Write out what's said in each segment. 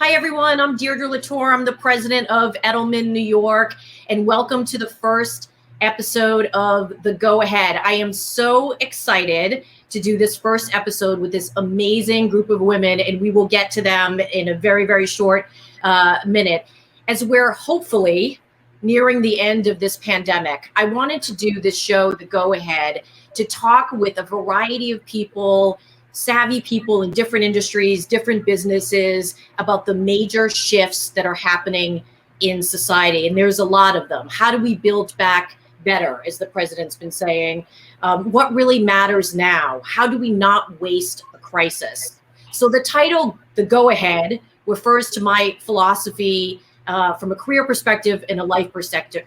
Hi, everyone. I'm Deirdre Latour. I'm the president of Edelman, New York, and welcome to the first episode of The Go Ahead. I am so excited to do this first episode with this amazing group of women, and we will get to them in a very, very short minute. As we're hopefully nearing the end of this pandemic, I wanted to do this show, The Go Ahead, to talk with a variety of people, savvy people in different industries, different businesses, about the major shifts that are happening in society. And there's a lot of them. How do we build back better, as the president's been saying? What really matters now? How do we not waste a crisis? So the title, The Go Ahead, refers to my philosophy from a career perspective and a life perspective,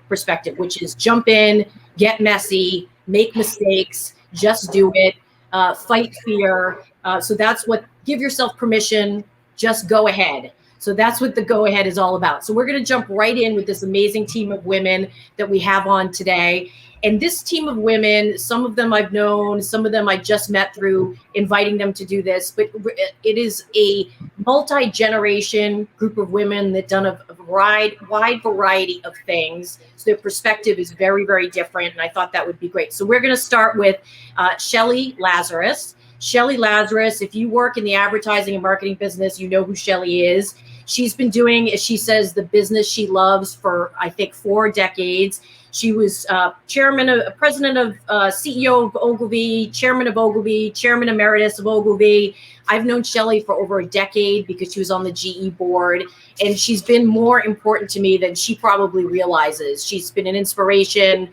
which is jump in, get messy, make mistakes, just do it. Fight fear. So that's what, give yourself permission, just go ahead. So that's what the Go Ahead is all about. So we're going to jump right in with this amazing team of women that we have on today. And this team of women, some of them I've known, some of them I just met through inviting them to do this, but it is a multi-generation group of women that done a wide variety of things. So their perspective is very, very different. And I thought that would be great. So we're going to start with Shelly Lazarus. Shelly Lazarus, if you work in the advertising and marketing business, you know who Shelly is. She's been doing, as she says, the business she loves for, I think, 4 decades. She was president of CEO of Ogilvy, chairman of Ogilvy, chairman emeritus of Ogilvy. I've known Shelly for over a decade because she was on the GE board, and she's been more important to me than she probably realizes. She's been an inspiration.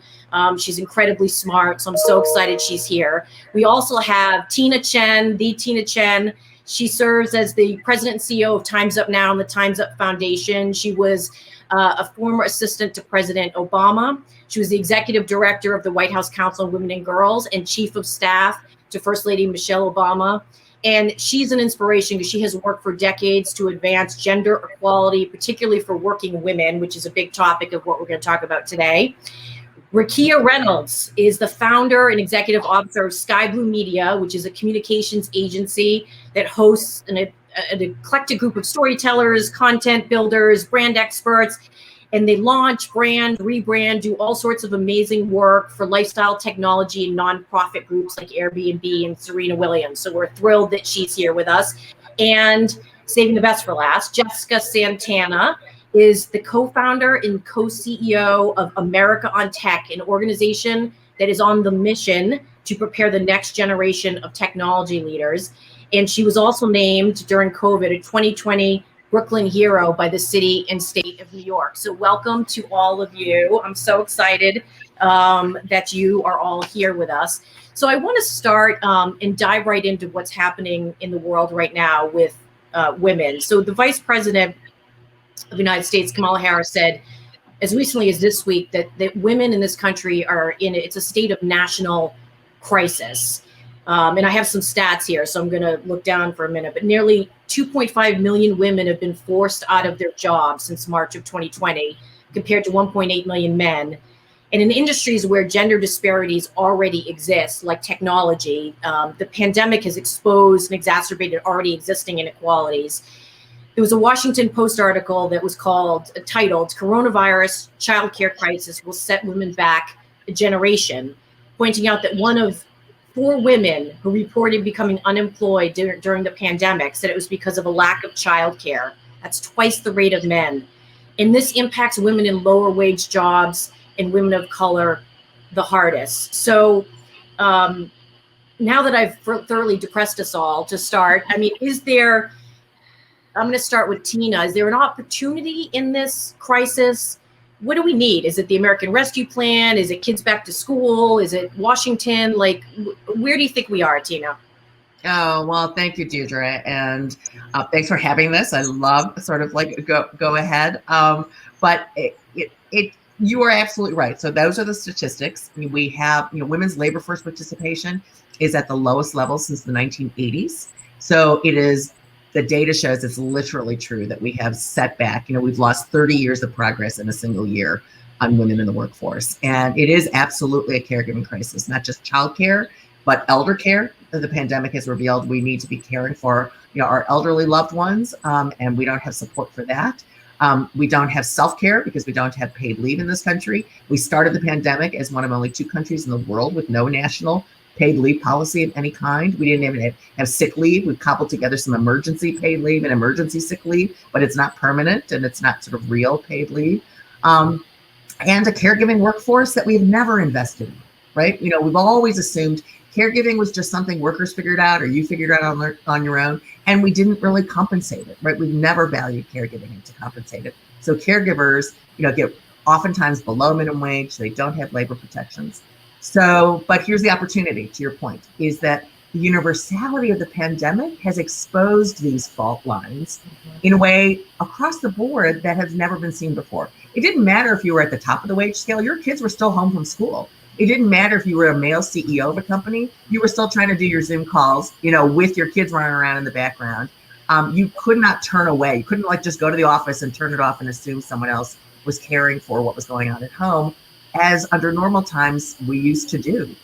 She's incredibly smart, so I'm so excited she's here. We also have Tchen, the Tchen. She serves as the president and CEO of Time's Up Now and the Time's Up Foundation. She was a former assistant to President Obama. She was the executive director of the White House Council on Women and Girls and chief of staff to First Lady Michelle Obama. And she's an inspiration because she has worked for decades to advance gender equality, particularly for working women, which is a big topic of what we're going to talk about today. Rakia Reynolds is the founder and executive officer of Sky Blue Media, which is a communications agency that hosts an eclectic group of storytellers, content builders, brand experts, and they launch, brand, rebrand, do all sorts of amazing work for lifestyle technology and nonprofit groups like Airbnb and Serena Williams. So we're thrilled that she's here with us. And saving the best for last, Jessica Santana is the co-founder and co-CEO of America on Tech, an organization that is on the mission to prepare the next generation of technology leaders. And she was also named during COVID a 2020 Brooklyn Hero by the city and state of New York. So welcome to all of you. I'm so excited that you are all here with us. So I want to start and dive right into what's happening in the world right now with women. So the Vice President of the United States, Kamala Harris, said as recently as this week that women in this country are it's a state of national crisis. And I have some stats here, so I'm going to look down for a minute, but nearly 2.5 million women have been forced out of their jobs since March of 2020, compared to 1.8 million men. And in industries where gender disparities already exist, like technology, the pandemic has exposed and exacerbated already existing inequalities. There was a Washington Post article that was titled, "Coronavirus Childcare Crisis Will Set Women Back a Generation," pointing out that 1 of 4 women who reported becoming unemployed during the pandemic said it was because of a lack of childcare. That's twice the rate of men. And this impacts women in lower wage jobs and women of color the hardest. So now that I've thoroughly depressed us all, to start, I mean, I'm going to start with Tina. Is there an opportunity in this crisis? What do we need? Is it the American Rescue Plan? Is it kids back to school? Is it Washington? Like, where do you think we are, Tina? Oh, well, thank you, Deirdre. And thanks for having this. I love sort of like go ahead. But you are absolutely right. So those are the statistics. I mean, we have, women's labor force participation is at the lowest level since the 1980s. So the data shows it's literally true that we have setback. We've lost 30 years of progress in a single year on women in the workforce. And it is absolutely a caregiving crisis, not just childcare. But elder care, the pandemic has revealed we need to be caring for, our elderly loved ones, and we don't have support for that. We don't have self-care because we don't have paid leave in this country. We started the pandemic as one of only 2 countries in the world with no national paid leave policy of any kind. We didn't even have sick leave. We've cobbled together some emergency paid leave and emergency sick leave, but it's not permanent and it's not sort of real paid leave. And a caregiving workforce that we've never invested in, right? We've always assumed caregiving was just something workers figured out or you figured out on your own, and we didn't really compensate it, right? We've never valued caregiving and to compensate it. So caregivers, get oftentimes below minimum wage. They don't have labor protections. So, but here's the opportunity, to your point, is that the universality of the pandemic has exposed these fault lines in a way across the board that has never been seen before. It didn't matter if you were at the top of the wage scale, your kids were still home from school. It didn't matter if you were a male CEO of a company, you were still trying to do your Zoom calls, with your kids running around in the background. You could not turn away. You couldn't just go to the office and turn it off and assume someone else was caring for what was going on at home, as under normal times we used to do.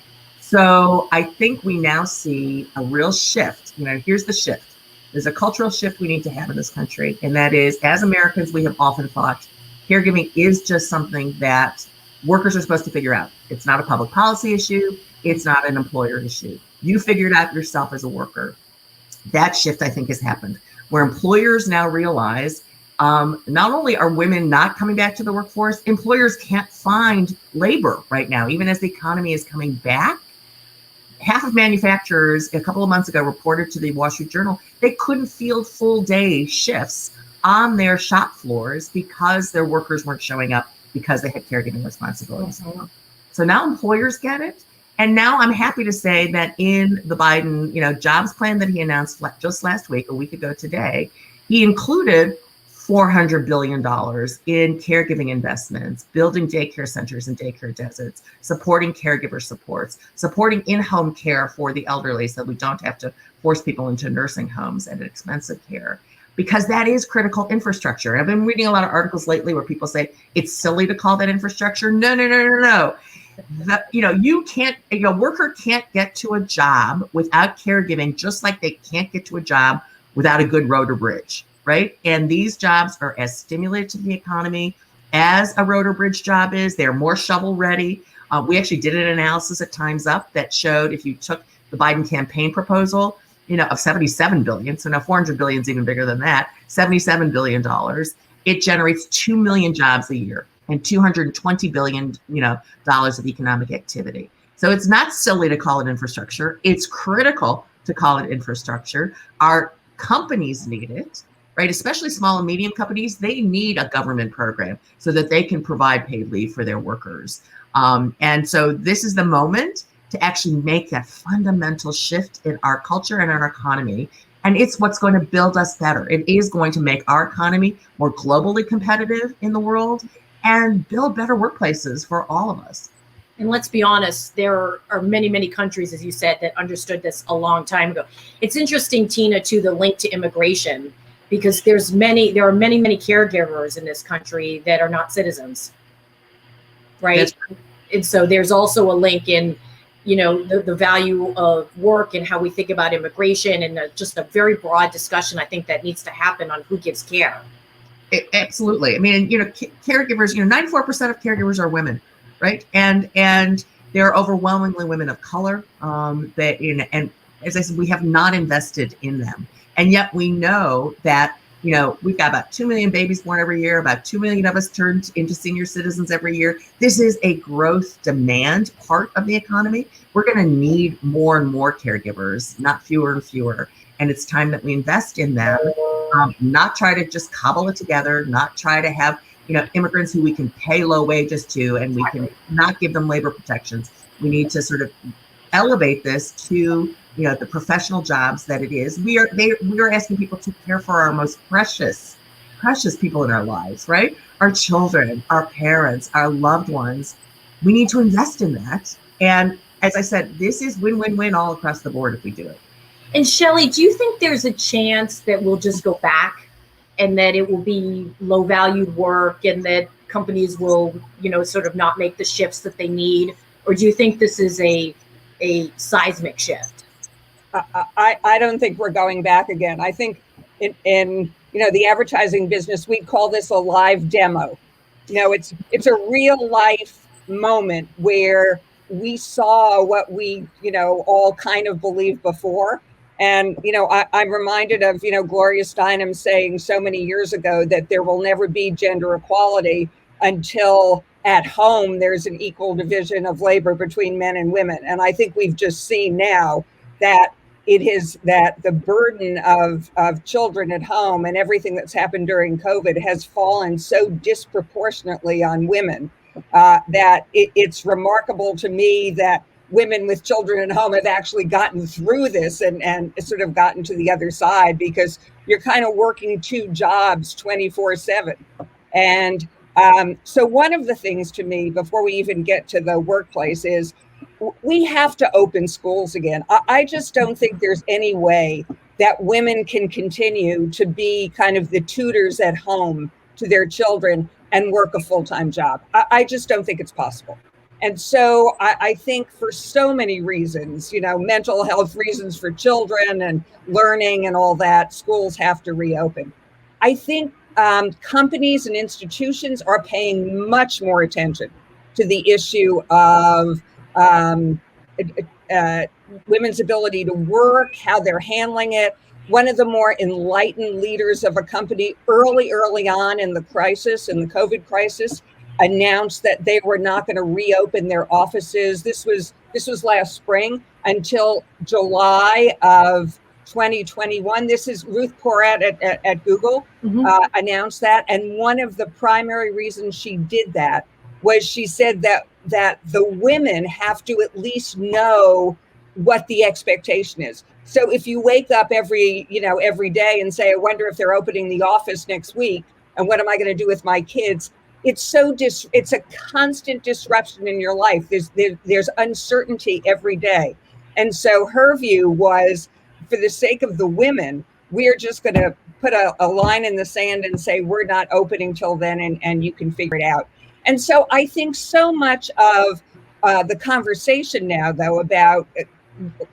So I think we now see a real shift. Here's the shift. There's a cultural shift we need to have in this country. And that is, as Americans, we have often thought caregiving is just something that workers are supposed to figure out. It's not a public policy issue. It's not an employer issue. You figure it out yourself as a worker. That shift, I think, has happened, where employers now realize not only are women not coming back to the workforce, employers can't find labor right now, even as the economy is coming back. Half of manufacturers a couple of months ago reported to the Wall Street Journal they couldn't field full day shifts on their shop floors because their workers weren't showing up because they had caregiving responsibilities. Mm-hmm. So now employers get it. And now I'm happy to say that in the Biden, jobs plan that he announced just last week, a week ago today, he included $400 billion in caregiving investments, building daycare centers and daycare deserts, supporting caregiver supports, supporting in-home care for the elderly so we don't have to force people into nursing homes and expensive care, because that is critical infrastructure. I've been reading a lot of articles lately where people say it's silly to call that infrastructure. No. You can't, a worker can't get to a job without caregiving, just like they can't get to a job without a good road or bridge. Right. And these jobs are as stimulated to the economy as a road or bridge job is. They're more shovel ready. We actually did an analysis at Time's Up that showed if you took the Biden campaign proposal, of $77 billion. So now $400 billion is even bigger than that. $77 billion. It generates 2 million jobs a year and $220 billion, dollars of economic activity. So it's not silly to call it infrastructure. It's critical to call it infrastructure. Our companies need it. Right, especially small and medium companies, they need a government program so that they can provide paid leave for their workers. And so this is the moment to actually make that fundamental shift in our culture and in our economy. And it's what's going to build us better. It is going to make our economy more globally competitive in the world and build better workplaces for all of us. And let's be honest, there are many, many countries, as you said, that understood this a long time ago. It's interesting, Tina, too, the link to immigration, because there are many caregivers in this country that are not citizens, right? And so there's also a link in, the value of work and how we think about immigration, and just a very broad discussion, I think, that needs to happen on who gives care. Absolutely. I mean, caregivers, 94% of caregivers are women, right? And they're overwhelmingly women of color. And as I said, we have not invested in them. And yet we know that, we've got about 2 million babies born every year. About 2 million of us turned into senior citizens every year. This is a growth demand part of the economy. We're going to need more and more caregivers, not fewer and fewer. And it's time that we invest in them, not try to just cobble it together, not try to have, immigrants who we can pay low wages to, and we can not give them labor protections. We need to sort of elevate this to the professional jobs that it is. We are asking people to care for our most precious people in our lives, right? Our children, our parents, our loved ones. We need to invest in that. And as I said, this is win-win-win all across the board if we do it. And Shelly, do you think there's a chance that we'll just go back and that it will be low valued work and that companies will, sort of not make the shifts that they need? Or do you think this is a seismic shift. I don't think we're going back again. I think in the advertising business, we call this a live demo. It's a real life moment where we saw what we all kind of believed before. And I'm reminded of Gloria Steinem saying so many years ago that there will never be gender equality until at home there's an equal division of labor between men and women. And I think we've just seen now that it is that the burden of children at home and everything that's happened during COVID has fallen so disproportionately on women that it's remarkable to me that women with children at home have actually gotten through this and sort of gotten to the other side, because you're kind of working two jobs 24/7. And so one of the things to me, before we even get to the workplace, is we have to open schools again. I just don't think there's any way that women can continue to be kind of the tutors at home to their children and work a full-time job. I just don't think it's possible. And so I think for so many reasons, mental health reasons for children and learning and all that, schools have to reopen. I think companies and institutions are paying much more attention to the issue of women's ability to work, how they're handling it. One of the more enlightened leaders of a company early on in the crisis, in the COVID crisis, announced that they were not going to reopen their offices. This was last spring, until July of 2021. This is Ruth Porat at Google announced that. And one of the primary reasons she did that was she said that the women have to at least know what the expectation is. So if you wake up every day and say, I wonder if they're opening the office next week, and what am I going to do with my kids? It's a constant disruption in your life. There's uncertainty every day. And so her view was, for the sake of the women, we're just going to put a line in the sand and say, we're not opening till then, and you can figure it out. And so I think so much of the conversation now, though, about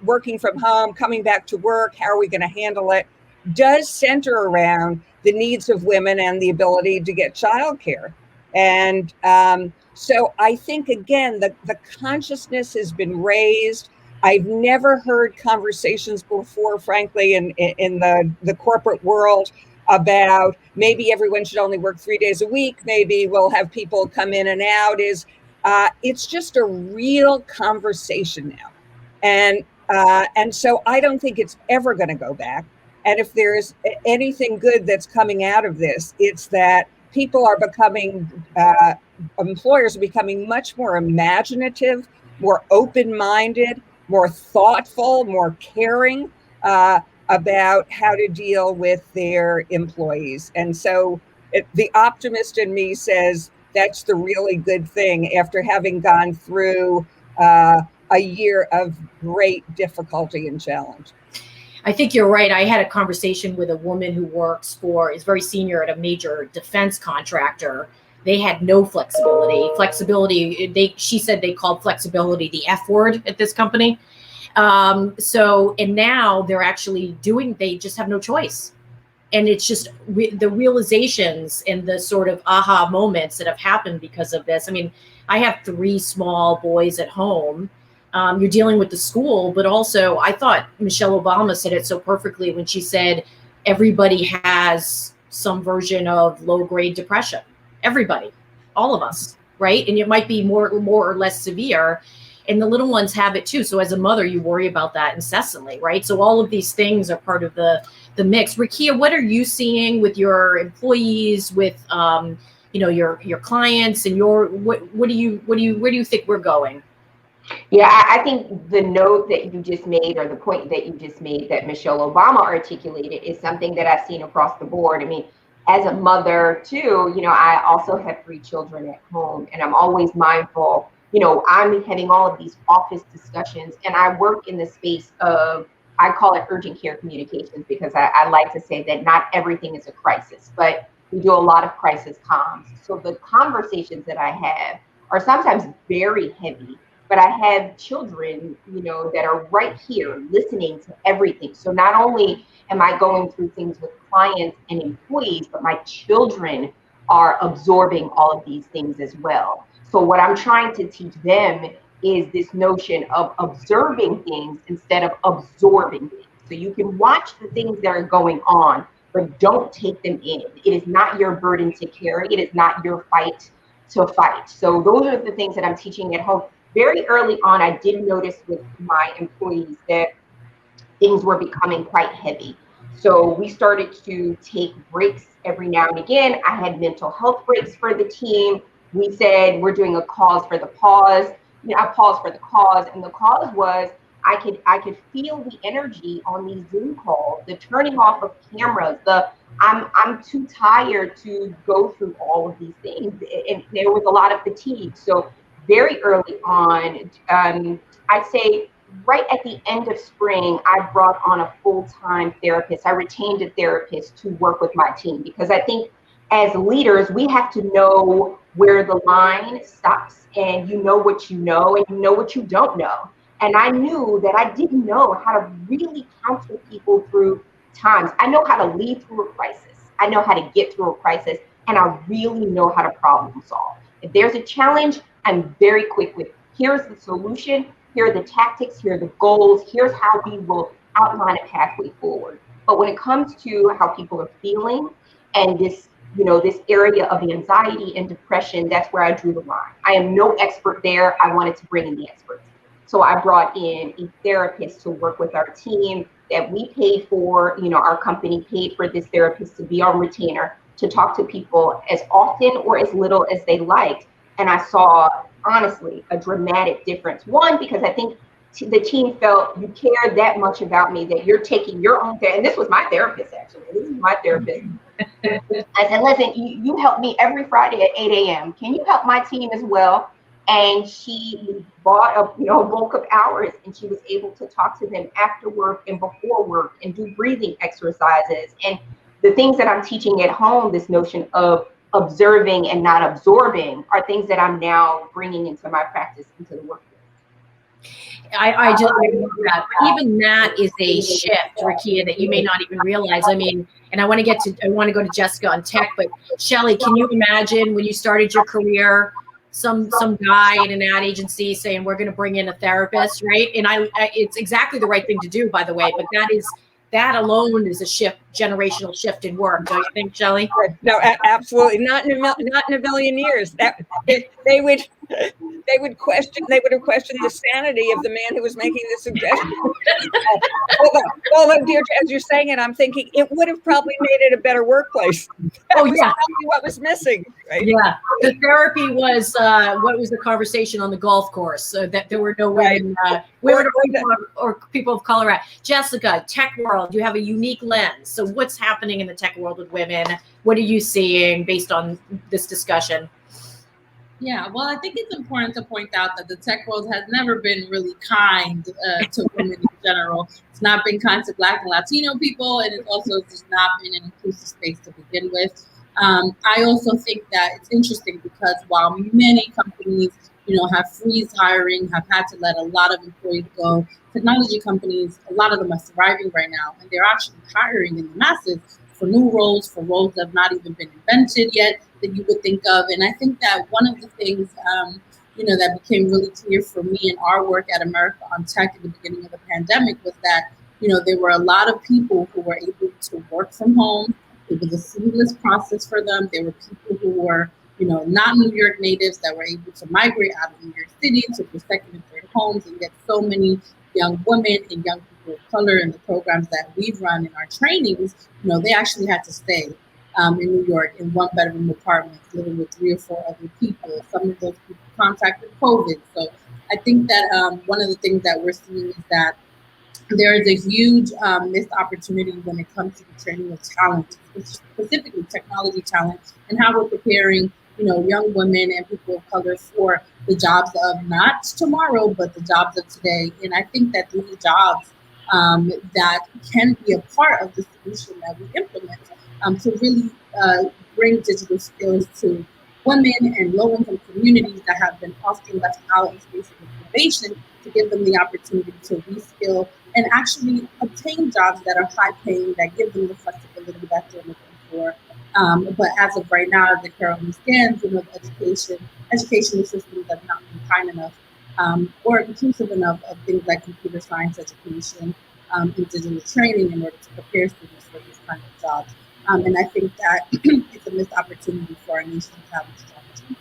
working from home, coming back to work, how are we going to handle it, does center around the needs of women and the ability to get childcare. And so I think, again, the consciousness has been raised. I've never heard conversations before, frankly, in the corporate world about maybe everyone should only work 3 days a week. Maybe we'll have people come in and out. It's just a real conversation now. And so I don't think it's ever going to go back. And if there's anything good that's coming out of this, it's that people are becoming, employers are becoming much more imaginative, more open-minded, more thoughtful, more caring about how to deal with their employees. And so the optimist in me says that's the really good thing after having gone through a year of great difficulty and challenge. I think you're right. I had a conversation with a woman who is very senior at a major defense contractor. They had no flexibility. She said they called flexibility the F word at this company. And now they're actually they just have no choice. And it's just the realizations and the sort of aha moments that have happened because of this. I mean, I have 3 small boys at home. You're dealing with the school, but also I thought Michelle Obama said it so perfectly when she said, everybody has some version of low-grade depression. Everybody, all of us, right? And it might be more or less severe. And the little ones have it too. So as a mother, you worry about that incessantly, right? So all of these things are part of the mix. Rakia, what are you seeing with your employees, with your clients, and where do you think we're going? Yeah, I think the note that you just made, or the point that you just made that Michelle Obama articulated, is something that I've seen across the board. I mean, as a mother too, I also have 3 children at home, and I'm always mindful, I'm having all of these office discussions, and I work in the space of, I call it urgent care communications, because I like to say that not everything is a crisis, but we do a lot of crisis comms. So the conversations that I have are sometimes very heavy, but I have children, that are right here listening to everything. So not only am I going through things with clients and employees, but my children are absorbing all of these things as well. So what I'm trying to teach them is this notion of observing things instead of absorbing things. So you can watch the things that are going on, but don't take them in. It is not your burden to carry. It is not your fight to fight. So those are the things that I'm teaching at home. Very early on, I did notice with my employees that things were becoming quite heavy. So we started to take breaks every now and again. I had mental health breaks for the team. We said we're doing a cause for the pause. A pause for the cause, and the cause was I could feel the energy on these Zoom calls, the turning off of cameras, I'm too tired to go through all of these things, and there was a lot of fatigue. So very early on, I'd say right at the end of spring, I brought on a full-time therapist. I retained a therapist to work with my team, because I think as leaders, we have to know where the line stops, and you know what you know, and you know what you don't know. And I knew that I didn't know how to really counsel people through times. I know how to lead through a crisis. I know how to get through a crisis, and I really know how to problem solve. If there's a challenge, I'm very quick with, here's the solution, here are the tactics, here are the goals, here's how we will outline a pathway forward. But when it comes to how people are feeling and this area of anxiety and depression, that's where I drew the line. I am no expert there. I wanted to bring in the experts. So I brought in a therapist to work with our team that we paid for, our company paid for this therapist to be on retainer, to talk to people as often or as little as they liked. And I saw, honestly, a dramatic difference. One, because I think the team felt, you care that much about me that you're taking your own and this was my therapist, actually. This is my therapist. I said, listen, you help me every Friday at 8 a.m. Can you help my team as well? And she bought a bulk of hours, and she was able to talk to them after work and before work and do breathing exercises. And the things that I'm teaching at home, this notion of observing and not absorbing, are things that I'm now bringing into my practice, into the workplace. I just love that. But even that is a shift, Rakia, that you may not even realize. I mean, and I want to go to Jessica on tech, but Shelly, can you imagine when you started your career, some guy in an ad agency saying, we're going to bring in a therapist, right? And it's exactly the right thing to do, by the way, but that alone is a generational shift in work. Don't you think, Shelly? No, absolutely not in a million years. That they would have questioned the sanity of the man who was making the suggestion. Although, Deirdre, as you're saying it, I'm thinking it would have probably made it a better workplace. That was probably what was missing, right? Yeah, the therapy was what was the conversation on the golf course, that there were no women, or people of color. Jessica, tech world, you have a unique lens. So what's happening in the tech world with women? What are you seeing based on this discussion? Yeah, well, I think it's important to point out that the tech world has never been really kind to women in general. It's not been kind to Black and Latino people, and it's also just not been an inclusive space to begin with. I also think that it's interesting because while many companies, have freeze hiring, have had to let a lot of employees go, technology companies, a lot of them are thriving right now, and they're actually hiring in the masses for new roles, for roles that have not even been invented yet that you would think of. And I think that one of the things, that became really clear for me in our work at America on Tech at the beginning of the pandemic was that, there were a lot of people who were able to work from home. It was a seamless process for them. There were people who were, not New York natives that were able to migrate out of New York City to their second and third homes, and get so many young women and young people of color in the programs that we've run in our trainings, they actually had to stay in New York in one-bedroom apartments, living with 3 or 4 other people. Some of those people contracted COVID. So I think that one of the things that we're seeing is that there is a huge missed opportunity when it comes to the training of talent, specifically technology talent, and how we're preparing, young women and people of color for the jobs of not tomorrow, but the jobs of today. And I think that these jobs that can be a part of the solution that we implement to really bring digital skills to women and low-income communities that have been often left out in spaces of innovation to give them the opportunity to reskill and actually obtain jobs that are high paying, that give them the flexibility that they're looking for. But as of right now, as it currently stands, the educational systems have not been kind enough or inclusive enough of things like computer science education, and digital training in order to prepare students for these kinds of jobs. And I think that it's a missed opportunity for our nation to have a strategy.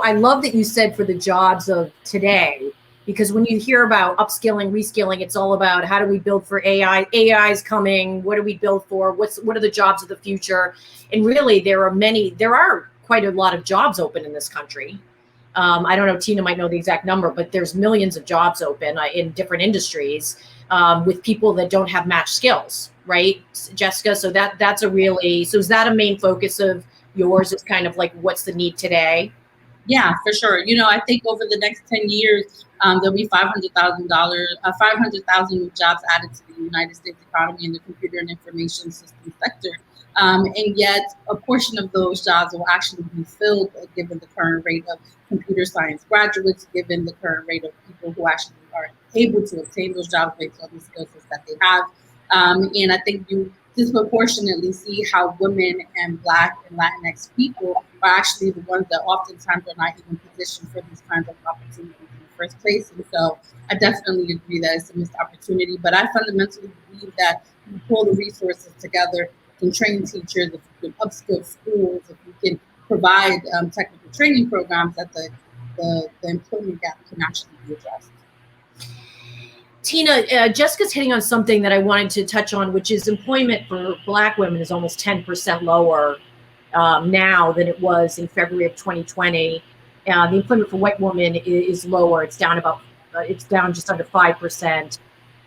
I love that you said for the jobs of today, because when you hear about upskilling, reskilling, it's all about how do we build for AI? AI is coming. What do we build for? What are the jobs of the future? And really, there are quite a lot of jobs open in this country. I don't know, Tina might know the exact number, but there's millions of jobs open in different industries with people that don't have matched skills, right, Jessica? So is that a main focus of yours, is kind of like what's the need today? Yeah, for sure. I think over the next 10 years, there'll be 500,000 new jobs added to the United States economy in the computer and information system sector. And yet a portion of those jobs will actually be filled given the current rate of computer science graduates, given the current rate of people who actually are able to obtain those jobs based on the skill sets that they have. And I think you disproportionately see how women and Black and Latinx people are actually the ones that oftentimes are not even positioned for these kinds of opportunities in the first place. And so I definitely agree that it's a missed opportunity, but I fundamentally believe that if you pull the resources together, you can train teachers, if you can upskill schools, if you can provide technical training programs, that the employment gap can actually be addressed. Tina, Jessica's hitting on something that I wanted to touch on, which is employment for Black women is almost 10% lower now than it was in February of 2020. The employment for white women is lower. It's down just under 5%.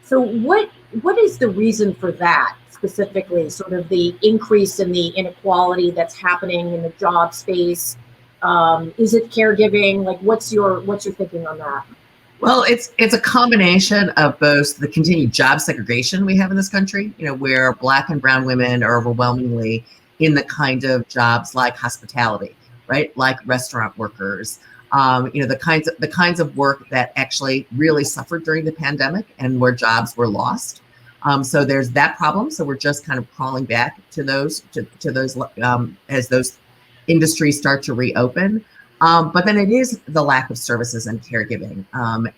So what is the reason for that specifically? Sort of the increase in the inequality that's happening in the job space. Is it caregiving? Like, what's your thinking on that? Well, it's a combination of both the continued job segregation we have in this country, where Black and brown women are overwhelmingly in the kind of jobs like hospitality, right? Like restaurant workers, the kinds of work that actually really suffered during the pandemic and where jobs were lost. So there's that problem. So we're just kind of crawling back to those as those industries start to reopen. But then it is the lack of services and caregiving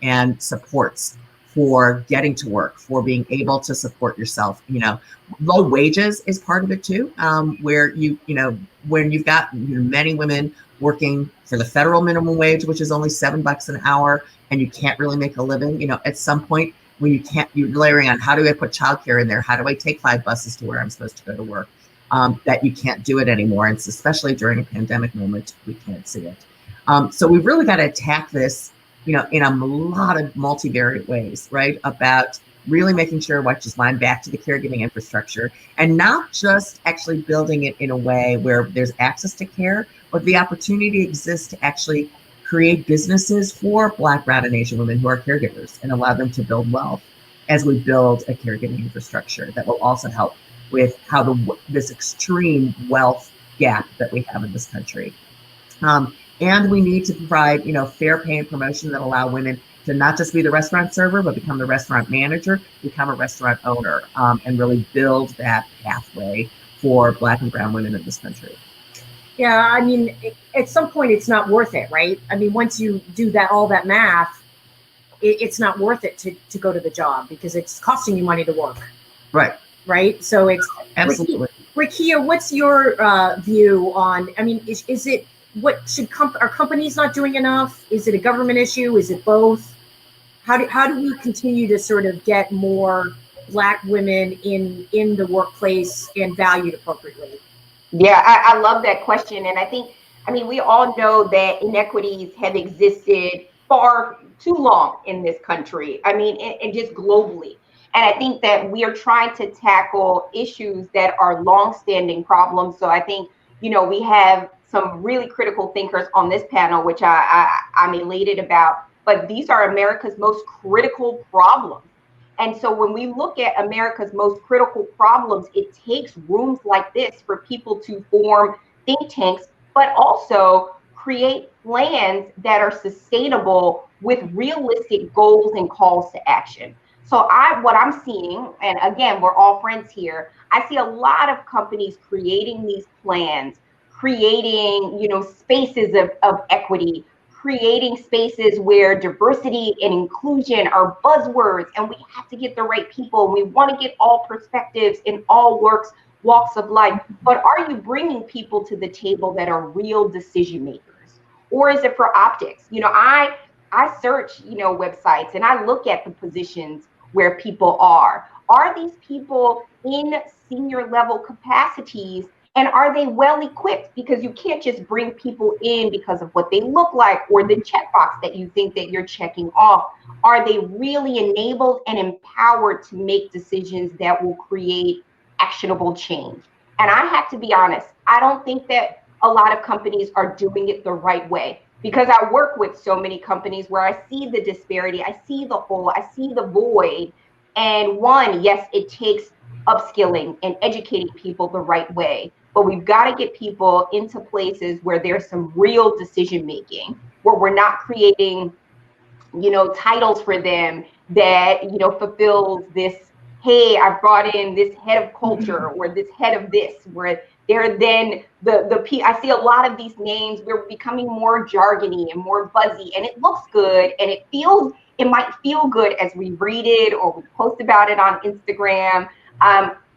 and supports for getting to work, for being able to support yourself. Low wages is part of it too, where when you've got many women working for the federal minimum wage, which is only $7 an hour, and you can't really make a living. At some point when you're layering on, how do I put childcare in there? How do I take 5 buses to where I'm supposed to go to work? That you can't do it anymore. And especially during a pandemic moment, we can't see it. So we've really got to attack this, in a lot of multivariate ways, right? About really making sure, which is line back to the caregiving infrastructure, and not just actually building it in a way where there's access to care, but the opportunity exists to actually create businesses for Black, brown, and Asian women who are caregivers and allow them to build wealth as we build a caregiving infrastructure that will also help with how this extreme wealth gap that we have in this country. And we need to provide, fair pay and promotion that allow women to not just be the restaurant server, but become the restaurant manager, become a restaurant owner, and really build that pathway for Black and brown women in this country. Yeah, I mean, at some point it's not worth it, right? I mean, once you do all that math, it's not worth it to go to the job because it's costing you money to work. Right. Right. So it's absolutely. Rakia, what's your view on? I mean, is it are companies not doing enough? Is it a government issue? Is it both? How do we continue to sort of get more Black women in the workplace and valued appropriately? Yeah, I love that question. And we all know that inequities have existed far too long in this country. And just globally. And I think that we are trying to tackle issues that are longstanding problems. So I think, we have some really critical thinkers on this panel, which I'm elated about. But these are America's most critical problems. And so when we look at America's most critical problems, it takes rooms like this for people to form think tanks, but also create plans that are sustainable with realistic goals and calls to action. So what I'm seeing, and again, we're all friends here, I see a lot of companies creating these plans, creating, spaces of equity, creating spaces where diversity and inclusion are buzzwords, and we have to get the right people. We want to get all perspectives in all walks of life. But are you bringing people to the table that are real decision makers? Or is it for optics? I search, websites, and I look at the positions where people are. Are these people in senior level capacities? And are they well equipped? Because you can't just bring people in because of what they look like or the checkbox that you think that you're checking off. Are they really enabled and empowered to make decisions that will create actionable change? And I have to be honest, I don't think that a lot of companies are doing it the right way, because I work with so many companies where I see the disparity, I see the hole, I see the void. And yes, it takes upskilling and educating people the right way. But we've got to get people into places where there's some real decision making, where we're not creating, titles for them that, fulfills this, hey, I brought in this head of culture or this head of this, where they're then I see a lot of these names, we're becoming more jargony and more buzzy, and it looks good and it might feel good as we read it or we post about it on Instagram.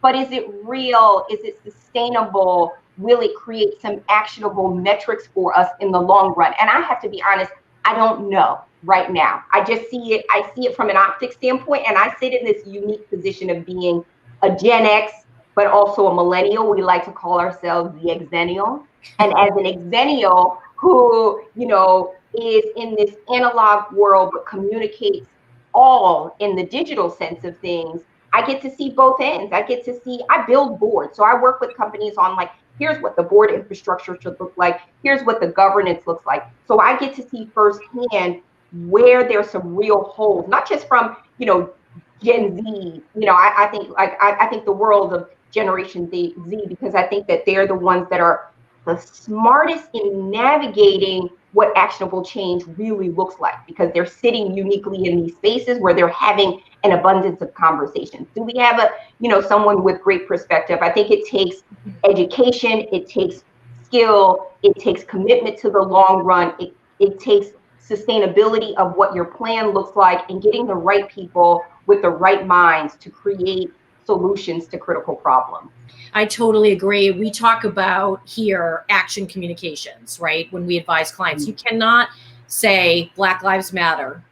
But is it real? Is it sustainable? Will it create some actionable metrics for us in the long run? And I have to be honest, I don't know right now. I just see it. I see it from an optics standpoint, and I sit in this unique position of being a Gen X, but also a millennial. We like to call ourselves the Xennial. And as an Xennial who, is in this analog world, but communicates all in the digital sense of things, I get to see both ends. I build boards. So I work with companies on here's what the board infrastructure should look like. Here's what the governance looks like. So I get to see firsthand where there's some real holes, not just from, Gen Z. I think the world of Generation Z, because I think that they're the ones that are the smartest in navigating what actionable change really looks like, because they're sitting uniquely in these spaces where they're having an abundance of conversations. Do we have someone with great perspective? I think it takes education, it takes skill, it takes commitment to the long run, it takes sustainability of what your plan looks like, and getting the right people with the right minds to create solutions to critical problems. I totally agree. We talk about here action communications, right? When we advise clients, you cannot say Black Lives Matter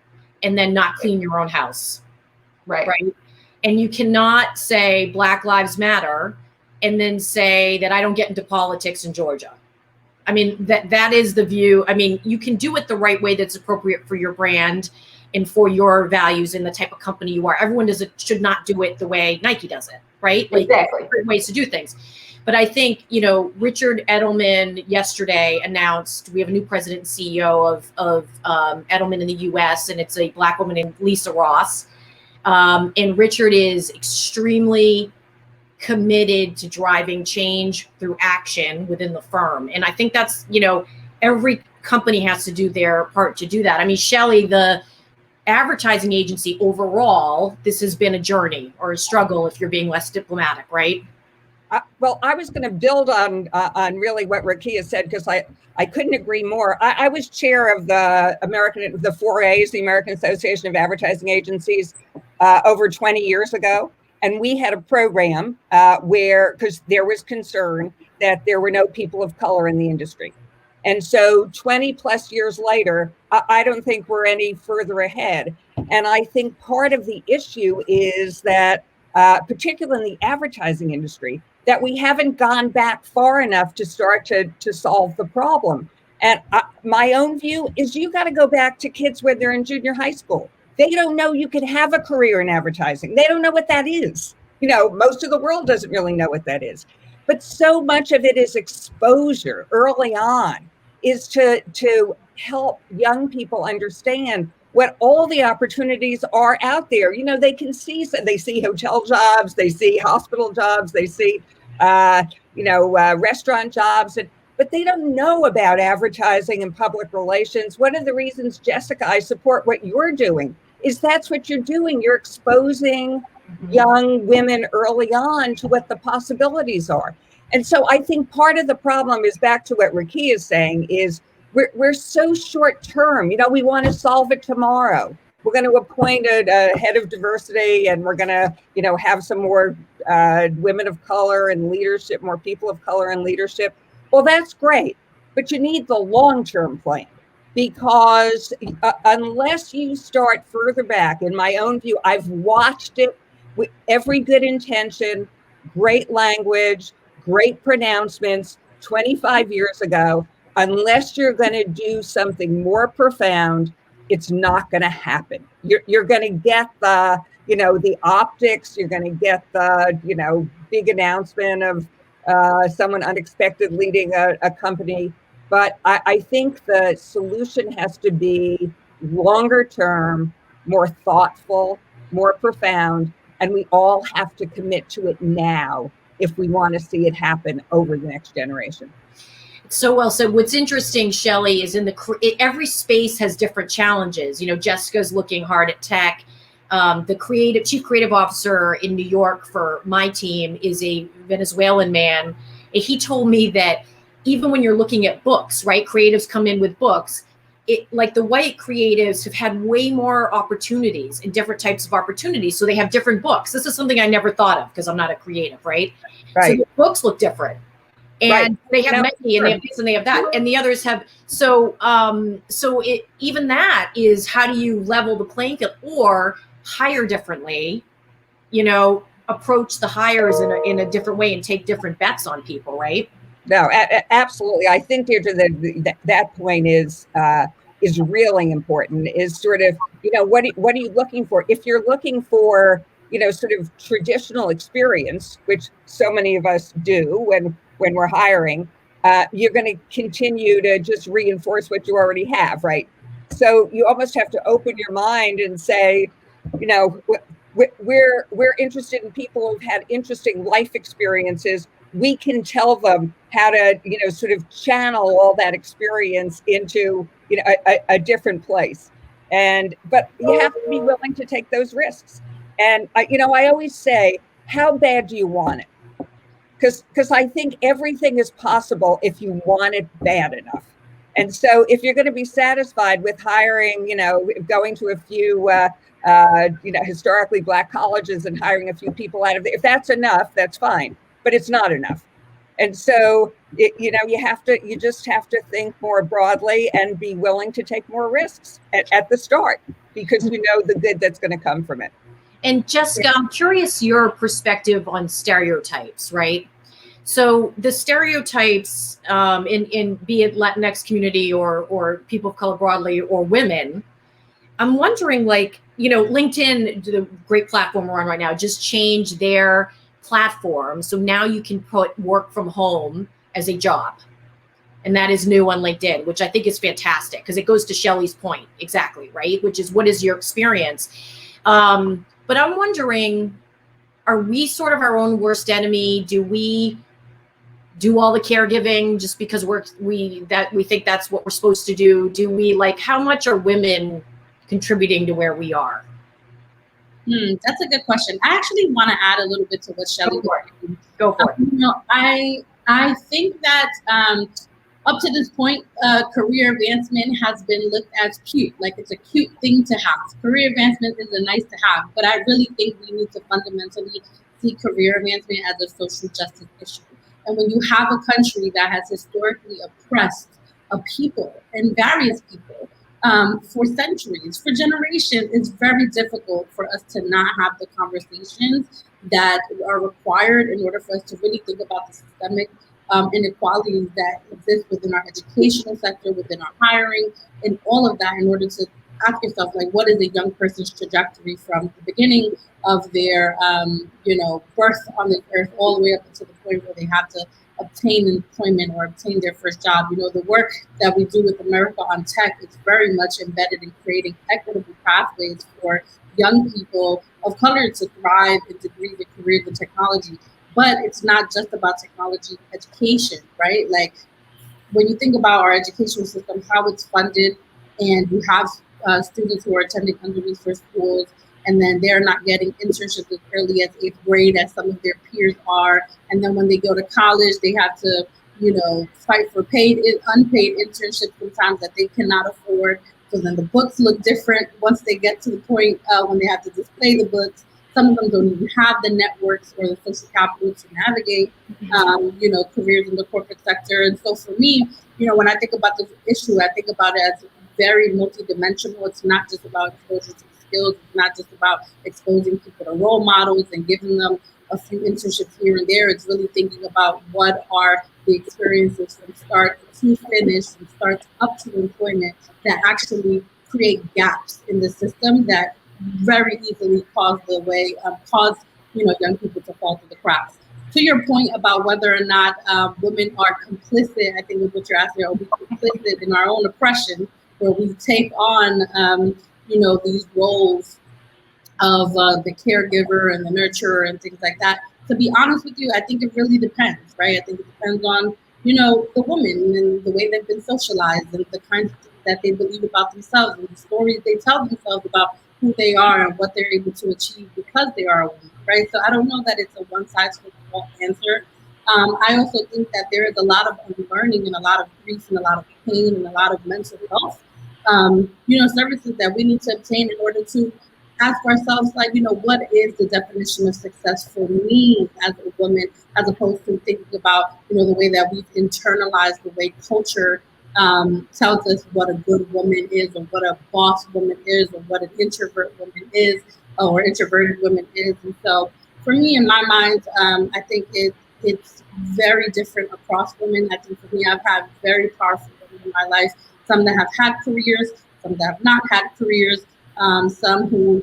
and then not clean your own house. Right. And you cannot say Black Lives Matter and then say that I don't get into politics in Georgia. I mean, that is the view. I mean, you can do it the right way that's appropriate for your brand and for your values and the type of company you are. Everyone should not do it the way Nike does it, right? Exactly. Different ways to do things. But I think, Richard Edelman yesterday announced we have a new president and CEO of Edelman in the US, and it's a Black woman named Lisa Ross. And Richard is extremely committed to driving change through action within the firm. And I think that's, every company has to do their part to do that. I mean, Shelly, the advertising agency overall, this has been a journey or a struggle if you're being less diplomatic, right? Well, I was going to build on really what Rakia said, because I couldn't agree more. I was chair of the 4As, the American Association of Advertising Agencies, over 20 years ago. And we had a program because there was concern that there were no people of color in the industry. And so 20 plus years later, I don't think we're any further ahead. And I think part of the issue is that, particularly in the advertising industry, that we haven't gone back far enough to start to solve the problem. And my own view is you got to go back to kids when they're in junior high school. They don't know you could have a career in advertising. They don't know what that is. Most of the world doesn't really know what that is. But so much of it is exposure early on, is to help young people understand what all the opportunities are out there. They can see hotel jobs, they see hospital jobs, they see, restaurant jobs. but they don't know about advertising and public relations. One of the reasons, Jessica, I support what you're doing is that's what you're doing. You're exposing young women early on to what the possibilities are. And so I think part of the problem is back to what Rakia is saying is we're so short term. You know, we want to solve it tomorrow. We're going to appoint a head of diversity, and we're going to, you know, have some more women of color in leadership, more people of color in leadership. Well, that's great, but you need the long-term plan, because unless you start further back, in my own view, I've watched it with every good intention, great language, great pronouncements 25 years ago. Unless you're going to do something more profound, it's not going to happen. You're going to get the, you know, the optics. You're going to get the, you know, big announcement of someone unexpected leading a company. But I think the solution has to be longer term, more thoughtful, more profound, and we all have to commit to it now if we want to see it happen over the next generation. So well said. What's interesting, Shelly, is every space has different challenges. You know, Jessica's looking hard at tech. The chief creative officer in New York for my team is a Venezuelan man. And he told me that even when you're looking at books, right, creatives come in with books. Like the white creatives have had way more opportunities and different types of opportunities. So they have different books. This is something I never thought of because I'm not a creative, right? So the books look different. And they have many, and they have this and they have that, and the others have. So, even that is, how do you level the playing field or hire differently? You know, approach the hires in a different way and take different bets on people, right? No, absolutely. I think, Deirdre, that point is really important. Is sort of, you know, what are you looking for? If you're looking for, you know, sort of traditional experience, which so many of us do when we're hiring, you're going to continue to just reinforce what you already have, right? So you almost have to open your mind and say, you know, we're interested in people who've had interesting life experiences. We can tell them how to, you know, sort of channel all that experience into, you know, a different place. But you have to be willing to take those risks. And you know, I always say, how bad do you want it? Because I think everything is possible if you want it bad enough. And so if you're going to be satisfied with hiring, you know, going to a few, you know, historically Black colleges and hiring a few people out of there, if that's enough, that's fine. But it's not enough. And so, you know, you just have to think more broadly and be willing to take more risks at the start, because you know the good that's going to come from it. And Jessica, I'm curious your perspective on stereotypes, right? So the stereotypes in be it Latinx community or people of color broadly or women, I'm wondering, like, you know, LinkedIn, the great platform we're on right now, just changed their platform. So now you can put work from home as a job. And that is new on LinkedIn, which I think is fantastic because it goes to Shelly's point exactly, right? Which is, what is your experience? But I'm wondering, are we sort of our own worst enemy? Do we do all the caregiving just because we think that's what we're supposed to do? Do we, like, how much are women contributing to where we are? That's a good question. I actually want to add a little bit to what Shelly said. Go for it. You know, I think that up to this point, career advancement has been looked as cute, like it's a cute thing to have. Career advancement is a nice to have, but I really think we need to fundamentally see career advancement as a social justice issue. And when you have a country that has historically oppressed a people and various people for centuries, for generations, it's very difficult for us to not have the conversations that are required in order for us to really think about the systemic inequalities that exist within our educational sector, within our hiring, and all of that, in order to ask yourself, like, what is a young person's trajectory from the beginning of their, birth on this earth all the way up to the point where they have to obtain employment or obtain their first job. You know, the work that we do with America on Tech is very much embedded in creating equitable pathways for young people of color to thrive in degrees and careers in technology. But it's not just about technology education, right? Like, when you think about our educational system, how it's funded, and you have students who are attending under-resourced schools, and then they're not getting internships as early as 8th grade as some of their peers are. And then when they go to college, they have to, fight for paid, unpaid internships sometimes that they cannot afford. So then the books look different once they get to the point when they have to display the books. Some of them don't even have the networks or the social capital to navigate, careers in the corporate sector. And so for me, when I think about this issue, I think about it as very multidimensional. It's not just about exposure to skills. It's not just about exposing people to role models and giving them a few internships here and there. It's really thinking about what are the experiences from start to finish, from start up to employment, that actually create gaps in the system that very easily cause young people to fall through the cracks. To your point about whether or not women are complicit, I think is what you're asking, are we complicit in our own oppression, where we take on, these roles of the caregiver and the nurturer and things like that. To be honest with you, I think it really depends, right? I think it depends on, the woman and the way they've been socialized and the kinds of things that they believe about themselves and the stories they tell themselves about who they are and what they're able to achieve because they are a woman, right? So I don't know that it's a one-size-fits-all answer. I also think that there is a lot of unlearning and a lot of grief and a lot of pain and a lot of mental health, services that we need to obtain in order to ask ourselves, what is the definition of success for me as a woman, as opposed to thinking about, the way that we've internalized the way culture tells us what a good woman is, or what a boss woman is, or what an introvert woman is, or introverted woman is. And so for me, in my mind, I think it's very different across women. I think for me, I've had very powerful women in my life, some that have had careers, some that have not had careers, some who,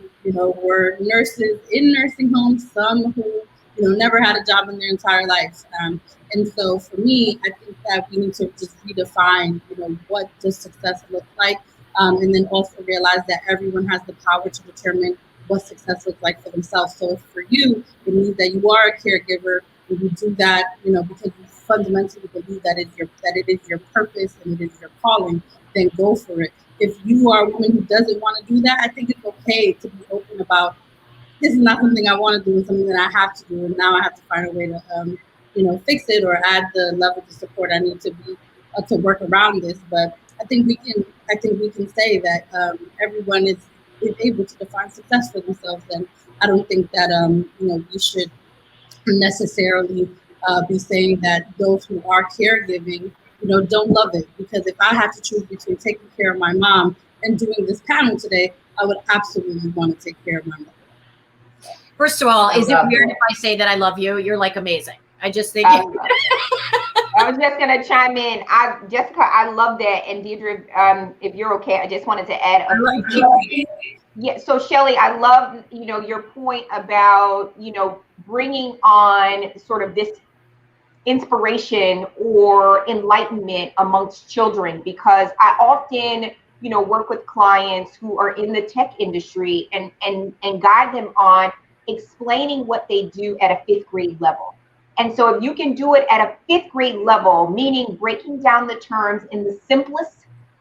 were nurses in nursing homes, some who, never had a job in their entire life. And so for me, I think that we need to just redefine, what does success look like? And then also realize that everyone has the power to determine what success looks like for themselves. So if for you, it means that you are a caregiver, and you do that, because you fundamentally believe that it is your purpose and it is your calling, then go for it. If you are a woman who doesn't want to do that, I think it's okay to be open about, this is not something I want to do, it's something that I have to do, and now I have to find a way to, fix it or add the level of support I need to be to work around this. But I think we can say that everyone is able to define success for themselves, and I don't think that we should necessarily be saying that those who are caregiving, don't love it. Because if I had to choose between taking care of my mom and doing this panel today, I would absolutely want to take care of my mother. First of all, is it weird if I say that I love you? You're like amazing. I just think. I was just gonna chime in. Jessica, I love that. And Deirdre, if you're okay, I just wanted to add yeah. So Shelly, I love, your point about, bringing on sort of this inspiration or enlightenment amongst children, because I often, work with clients who are in the tech industry and guide them on explaining what they do at a 5th grade level. And so if you can do it at a 5th grade level, meaning breaking down the terms in the simplest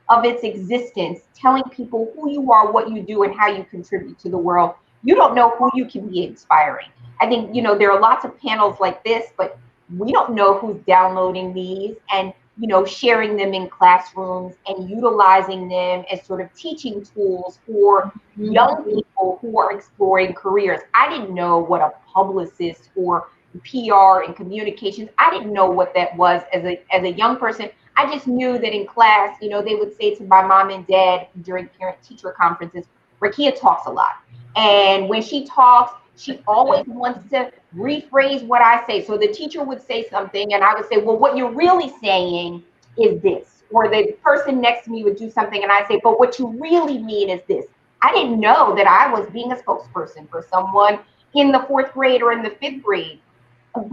of its existence, telling people who you are, what you do, and how you contribute to the world, you don't know who you can be inspiring. I think, there are lots of panels like this, but we don't know who's downloading these and, sharing them in classrooms and utilizing them as sort of teaching tools for young people who are exploring careers. I didn't know what a publicist or PR and communications, I didn't know what that was as a young person. I just knew that in class, they would say to my mom and dad during parent-teacher conferences, Rakia talks a lot. And when she talks, she always wants to rephrase what I say. So the teacher would say something and I would say, well, what you're really saying is this. Or the person next to me would do something and I say, but what you really mean is this. I didn't know that I was being a spokesperson for someone in the 4th grade or in the 5th grade.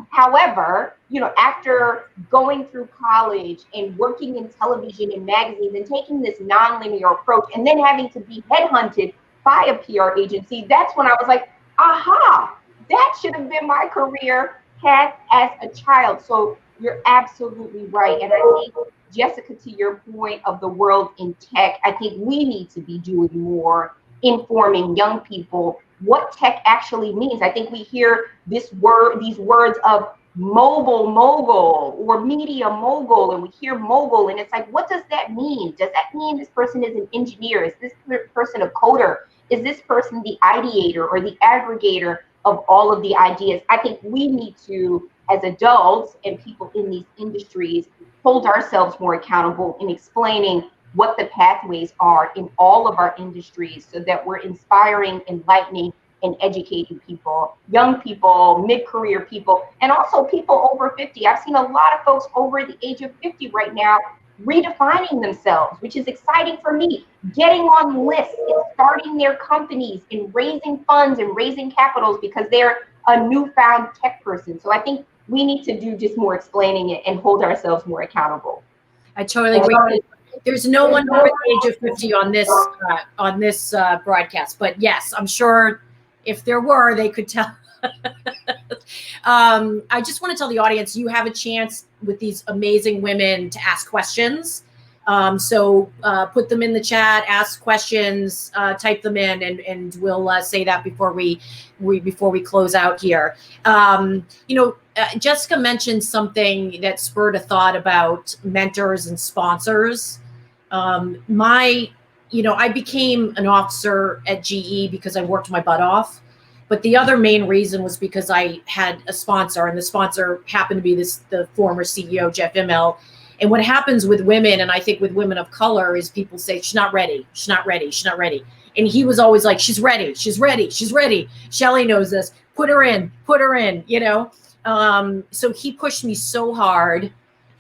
However, after going through college and working in television and magazines and taking this nonlinear approach and then having to be headhunted by a PR agency, that's when I was like, aha, that should have been my career path as a child. So You're absolutely right. And I think, Jessica, to your point of the world in tech, I think we need to be doing more informing young people what tech actually means. I think we hear these words of mogul or media mogul, and we hear mogul, and it's like, what does that mean? Does that mean this person is an engineer? Is this person a coder? Is this person the ideator or the aggregator of all of the ideas? I think we need to, as adults and people in these industries, hold ourselves more accountable in explaining what the pathways are in all of our industries, so that we're inspiring, enlightening, and educating people, young people, mid-career people, and also people over 50. I've seen a lot of folks over the age of 50 right now redefining themselves, which is exciting for me, getting on lists and starting their companies and raising funds and raising capitals because they're a newfound tech person. So I think we need to do just more explaining it and hold ourselves more accountable. I totally agree. There's no one over the age of 50 on this broadcast, but yes, I'm sure if there were, they could tell. I just want to tell the audience, you have a chance with these amazing women to ask questions. So put them in the chat, ask questions, type them in, and we'll say that before we close out here. Jessica mentioned something that spurred a thought about mentors and sponsors. I became an officer at GE because I worked my butt off. But the other main reason was because I had a sponsor, and the sponsor happened to be the former CEO, Jeff Immel. And what happens with women, and I think with women of color, is people say, she's not ready, she's not ready, she's not ready. And he was always like, she's ready, she's ready, she's ready. Shelly knows this, put her in, So he pushed me so hard,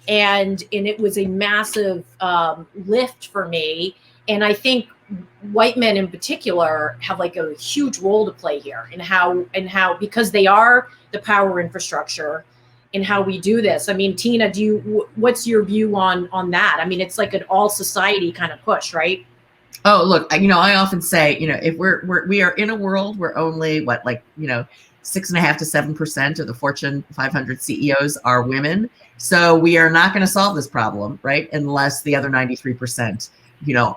and it was a massive lift for me. And I think white men in particular have like a huge role to play here in how because they are the power infrastructure in how we do this. I mean, Tina, what's your view on that? I mean, it's like an all society kind of push, right? Oh, look, I often say, if we are in a world where only 6.5% to 7% of the Fortune 500 CEOs are women. So we are not going to solve this problem, right? Unless the other 93%,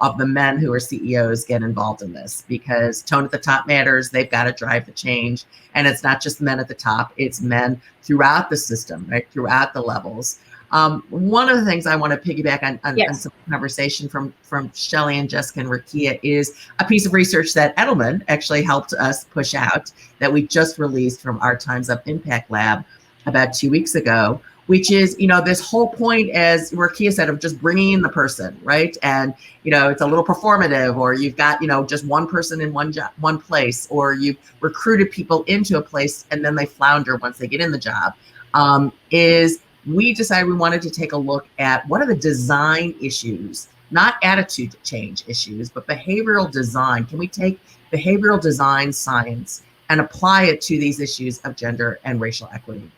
of the men who are CEOs get involved in this, because tone at the top matters. They've got to drive the change. And it's not just men at the top, it's men throughout the system, right? Throughout the levels. One of the things I want to piggyback on some conversation from Shelly and Jessica and Rakia is a piece of research that Edelman actually helped us push out that we just released from our Time's Up Impact Lab about 2 weeks ago, which is, this whole point, as Rakia said, of just bringing in the person, right? And, it's a little performative, or you've got, just one person in one place, or you've recruited people into a place and then they flounder once they get in the job, we decided we wanted to take a look at what are the design issues, not attitude change issues, but behavioral design. Can we take behavioral design science and apply it to these issues of gender and racial equity?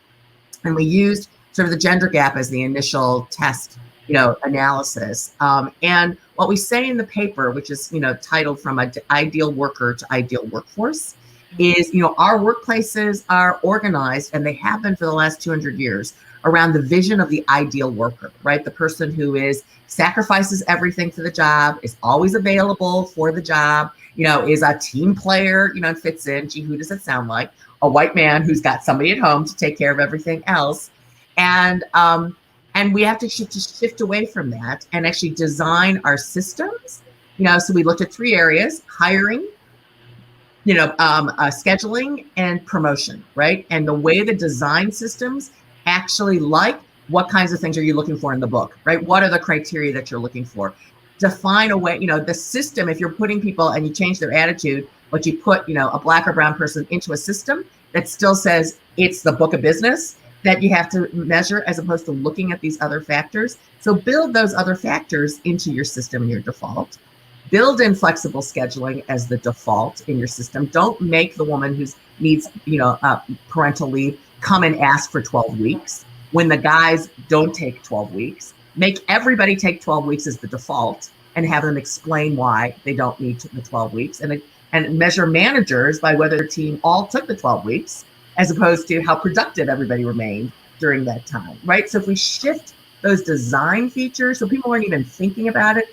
And we used sort of the gender gap as the initial test, analysis. And what we say in the paper, which is, titled From an Ideal Worker to Ideal Workforce, is, our workplaces are organized, and they have been for the last 200 years, around the vision of the ideal worker, right? The person who sacrifices everything for the job, is always available for the job, is a team player, and fits in. Gee, who does it sound like? A white man who's got somebody at home to take care of everything else. And we have to shift away from that and actually design our systems. So we looked at 3 areas: hiring, scheduling, and promotion, right? And the way the design systems actually, like, what kinds of things are you looking for in the book, right? What are the criteria that you're looking for? Define a way, the system, if you're putting people and you change their attitude, but you put, a Black or brown person into a system that still says it's the book of business that you have to measure, as opposed to looking at these other factors. So build those other factors into your system and your default. Build in flexible scheduling as the default in your system. Don't make the woman who needs, parental leave come and ask for 12 weeks when the guys don't take 12 weeks. Make everybody take 12 weeks as the default and have them explain why they don't need the 12 weeks, and measure managers by whether their team all took the 12 weeks, as opposed to how productive everybody remained during that time, right? So if we shift those design features, so people aren't even thinking about it,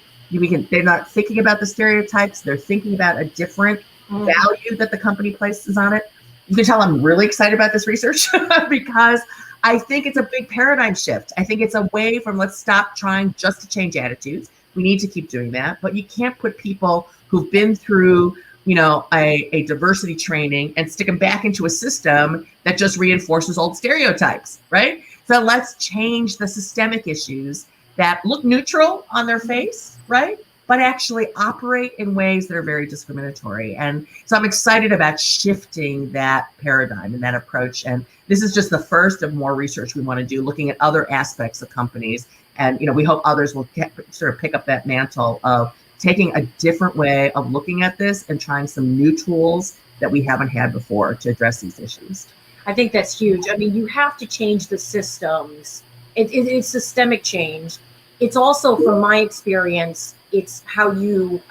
they're not thinking about the stereotypes, they're thinking about a different value that the company places on it. You can tell I'm really excited about this research because I think it's a big paradigm shift. I think it's a way from let's stop trying just to change attitudes. We need to keep doing that, but you can't put people who've been through, a diversity training and stick them back into a system that just reinforces old stereotypes, right? So let's change the systemic issues that look neutral on their face, right? But actually operate in ways that are very discriminatory. And so I'm excited about shifting that paradigm and that approach. And this is just the first of more research we want to do, looking at other aspects of companies. And, we hope others will sort of pick up that mantle of taking a different way of looking at this and trying some new tools that we haven't had before to address these issues. I think that's huge. I mean, you have to change the systems. It's systemic change. It's also, from my experience, it's how you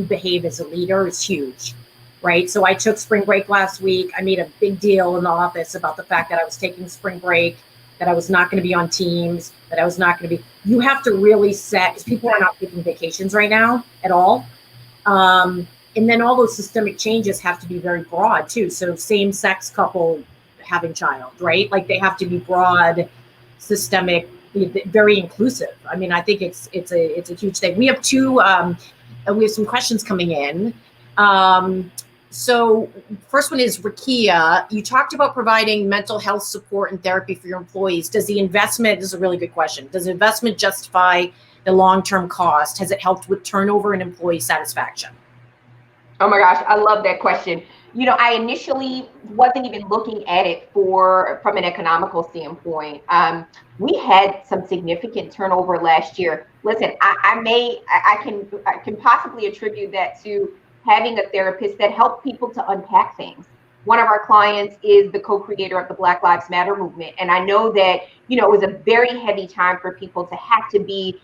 behave as a leader is huge, right? So I took spring break last week. I made a big deal in the office about the fact that I was taking spring break, that I was not going to be on Teams, that I was not going to be. You have to really set, because people are not taking vacations right now at all. And then all those systemic changes have to be very broad too. So same-sex couple having child, right? Like they have to be broad, systemic, very inclusive. I mean, I think it's a huge thing. We have some questions coming in. So first one is Rakia. You talked about providing mental health support and therapy for your employees. Does the investment, this is a really good question, does investment justify the long-term cost? Has it helped with turnover and employee satisfaction? Oh my gosh, I love that question. I initially wasn't even looking at it from an economical standpoint. We had some significant turnover last year. Listen, I can possibly attribute that to having a therapist that helped people to unpack things. One of our clients is the co-creator of the Black Lives Matter movement. And I know that, it was a very heavy time for people to have to be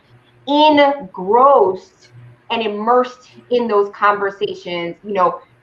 engrossed and immersed in those conversations,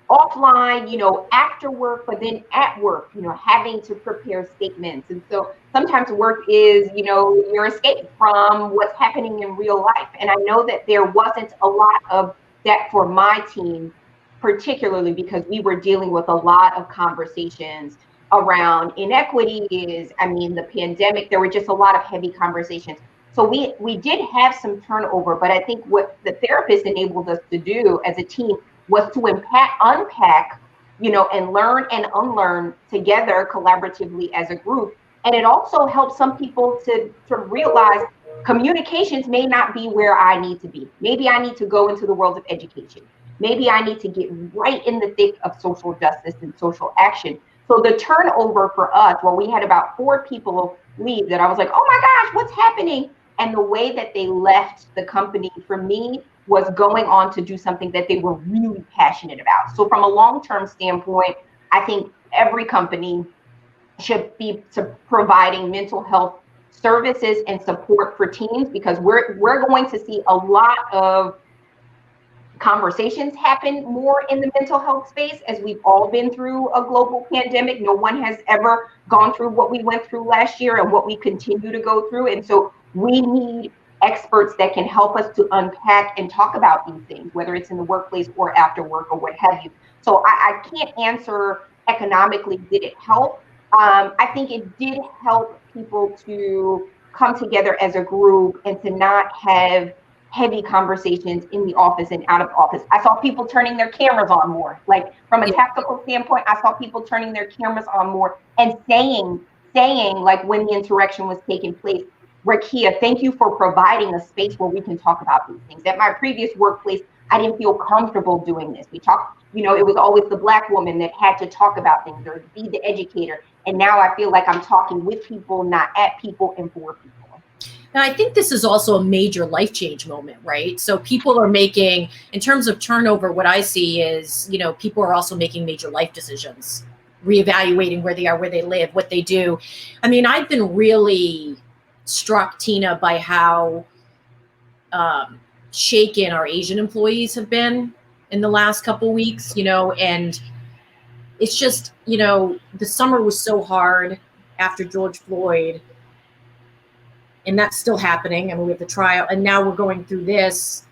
offline, after work, but then at work, having to prepare statements. And so sometimes work is, your escape from what's happening in real life. And I know that there wasn't a lot of that for my team, particularly because we were dealing with a lot of conversations around inequities. I mean, the pandemic, there were just a lot of heavy conversations. So we did have some turnover, but I think what the therapist enabled us to do as a team was to unpack, and learn and unlearn together collaboratively as a group. And it also helped some people to realize communications may not be where I need to be. Maybe I need to go into the world of education. Maybe I need to get right in the thick of social justice and social action. So the turnover for us, we had about 4 people leave that I was like, oh my gosh, what's happening? And the way that they left the company for me was going on to do something that they were really passionate about. So from a long-term standpoint, I think every company should be providing mental health services and support for teams, because we're going to see a lot of conversations happen more in the mental health space, as we've all been through a global pandemic. No one has ever gone through what we went through last year and what we continue to go through. And so we need experts that can help us to unpack and talk about these things, whether it's in the workplace or after work or what have you. So I can't answer economically, did it help? I think it did help people to come together as a group and to not have heavy conversations in the office and out of the office. I saw people turning their cameras on more. Like from a tactical standpoint, I saw people turning their cameras on more and saying like when the interaction was taking place, Rakia, thank you for providing a space where we can talk about these things. At my previous workplace, I didn't feel comfortable doing this. We talked, it was always the Black woman that had to talk about things or be the educator. And now I feel like I'm talking with people, not at people and for people. Now, I think this is also a major life change moment, right? So people are making, in terms of turnover, what I see is, people are also making major life decisions, reevaluating where they are, where they live, what they do. I mean, I've been really struck, Tina, by how shaken our Asian employees have been in the last couple weeks, and it's just, the summer was so hard after George Floyd. and that's still happening. I mean, we have the trial, and now we're going through this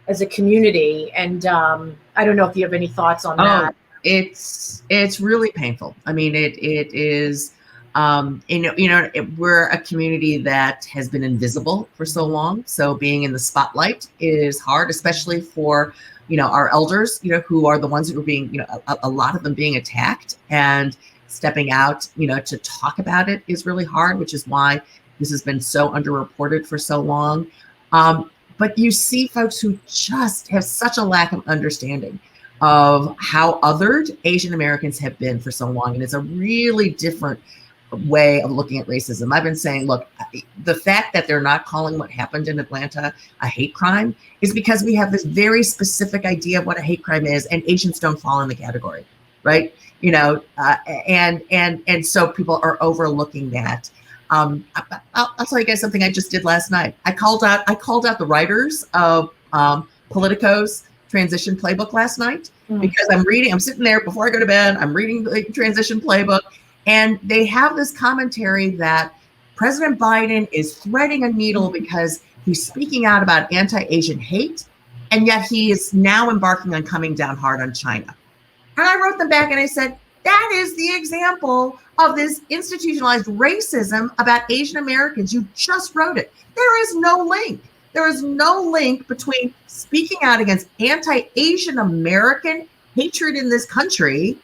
as a community. And I don't know if you have any thoughts on that. It's really painful. I mean, it is, we're a community that has been invisible for so long. So being in the spotlight is hard, especially for, our elders, who are the ones who are being, a lot of them being attacked, and stepping out, to talk about it is really hard, which is why this has been so underreported for so long. But you see folks who just have such a lack of understanding of how othered Asian Americans have been for so long. And it's a really different way of looking at racism. I've been saying, look, the fact that they're not calling what happened in Atlanta a hate crime is because we have this very specific idea of what a hate crime is, and Asians don't fall in the category, right? And so people are overlooking that. I'll tell you guys something I just did last night. I called out the writers of Politico's transition playbook last night, because I'm sitting there before I go to bed, I'm reading the transition playbook, and they have this commentary that President Biden is threading a needle because he's speaking out about anti-Asian hate, and yet he is now embarking on coming down hard on China. And I wrote them back and I said, that is the example of this institutionalized racism about Asian Americans. You just wrote it. There is no link. There is no link between speaking out against anti-Asian American hatred in this country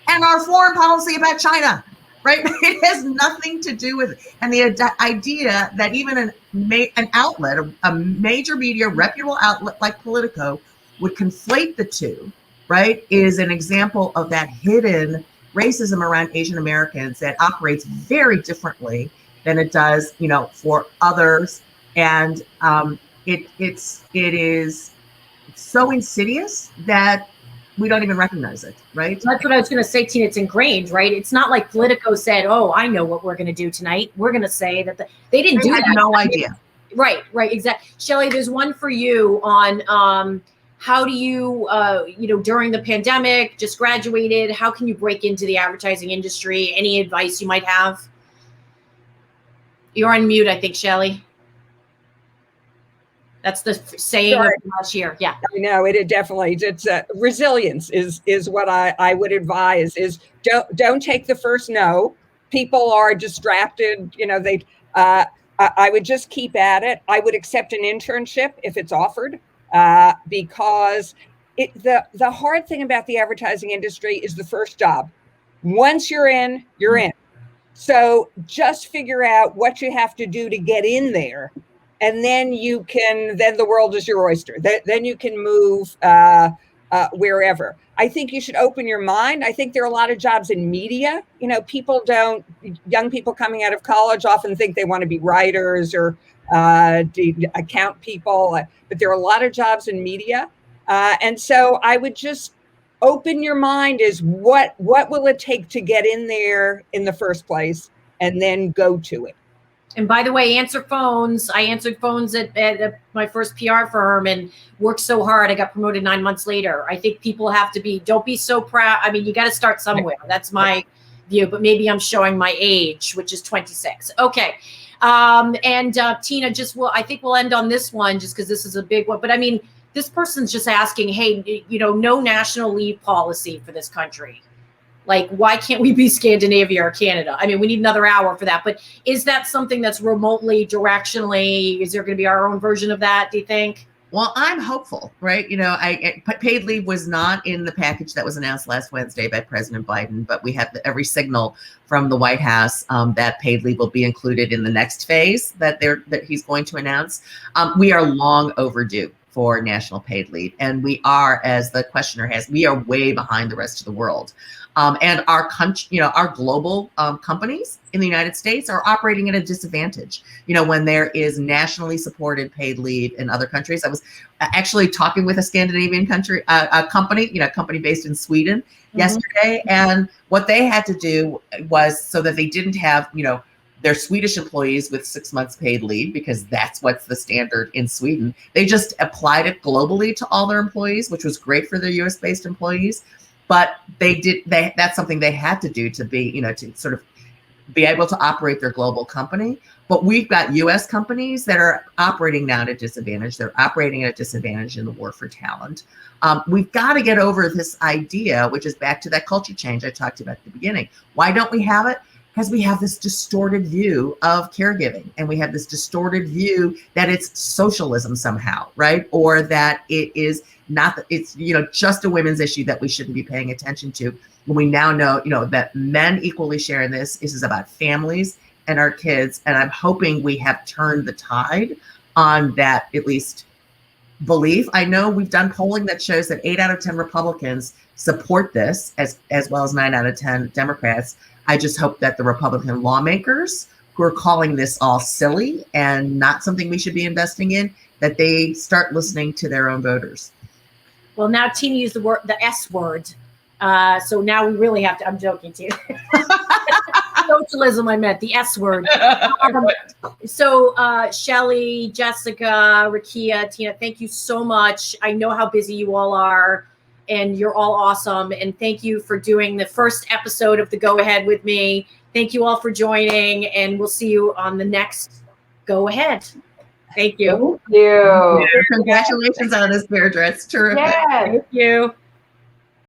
and our foreign policy about China, right? It has nothing to do with it. And the idea that even an outlet, a major media, reputable outlet like Politico would conflate the two, right, is an example of that hidden racism around Asian Americans that operates very differently than it does, for others. And it is so insidious that we don't even recognize it, right? That's what I was going to say, Tina. It's ingrained, right? It's not like Politico said, "Oh, I know what we're going to do tonight." We're going to say that they didn't do that. No idea. Right, exactly. Shelly, there's one for you on how do you, during the pandemic, just graduated, how can you break into the advertising industry? Any advice you might have? You're on mute, I think, Shelly. That's the saying of last year. Yeah, I know it definitely. It's resilience is what I would advise. Is don't take the first no. People are distracted. I would just keep at it. I would accept an internship if it's offered, because the hard thing about the advertising industry is the first job. Once you're in, you're in. So just figure out what you have to do to get in there. And then then the world is your oyster. Then you can move wherever. I think you should open your mind. I think there are a lot of jobs in media. Young people coming out of college often think they want to be writers or account people, but there are a lot of jobs in media. And so I would just open your mind as what will it take to get in there in the first place, and then go to it. And by the way, answer phones. I answered phones at my first PR firm and worked so hard. I got promoted 9 months later. I think people have to don't be so proud. I mean, you got to start somewhere. That's my view, but maybe I'm showing my age, which is 26. Okay. Tina, I think we'll end on this one just because this is a big one. But I mean, this person's just asking, hey, no national leave policy for this country. Like, why can't we be Scandinavia or Canada? I mean, we need another hour for that. But is that something that's remotely, directionally? Is there going to be our own version of that, do you think? Well, I'm hopeful, right? Paid leave was not in the package that was announced last Wednesday by President Biden, but we have every signal from the White House that paid leave will be included in the next phase that he's going to announce. We are long overdue for national paid leave, and we are, as the questioner has, we are way behind the rest of the world. And our country, our global companies in the United States are operating at a disadvantage. When there is nationally supported paid leave in other countries. I was actually talking with a Scandinavian company, company based in Sweden yesterday, and what they had to do was so that they didn't have, their Swedish employees with 6 months paid leave, because that's what's the standard in Sweden. They just applied it globally to all their employees, which was great for their US based employees. But that's something they had to do to be, to sort of be able to operate their global company. But we've got US companies that are operating now at a disadvantage. They're operating at a disadvantage in the war for talent. We've got to get over this idea, which is back to that culture change I talked about at the beginning. Why don't we have it? Because we have this distorted view of caregiving, and we have this distorted view that it's socialism somehow, right? Or that it is not, it's, you know, just a women's issue that we shouldn't be paying attention to. When we now know, you know, that men equally share in this. This is about families and our kids. And I'm hoping we have turned the tide on that, at least belief. I know we've done polling that shows that 8 out of 10 Republicans support this, as well as 9 out of 10 Democrats. I just hope that the Republican lawmakers who are calling this all silly and not something we should be investing in, that they start listening to their own voters. Well, now Tina used the S word. So now we really have to, I'm joking too. Socialism, I meant the S word. So Shelly, Jessica, Rakia, Tina, thank you so much. I know how busy you all are, and you're all awesome. And thank you for doing the first episode of the Go Ahead with me. Thank you all for joining, and we'll see you on the next Go Ahead. Thank you. Thank you. Congratulations on this, Deirdre. It's terrific. Yes. Thank you.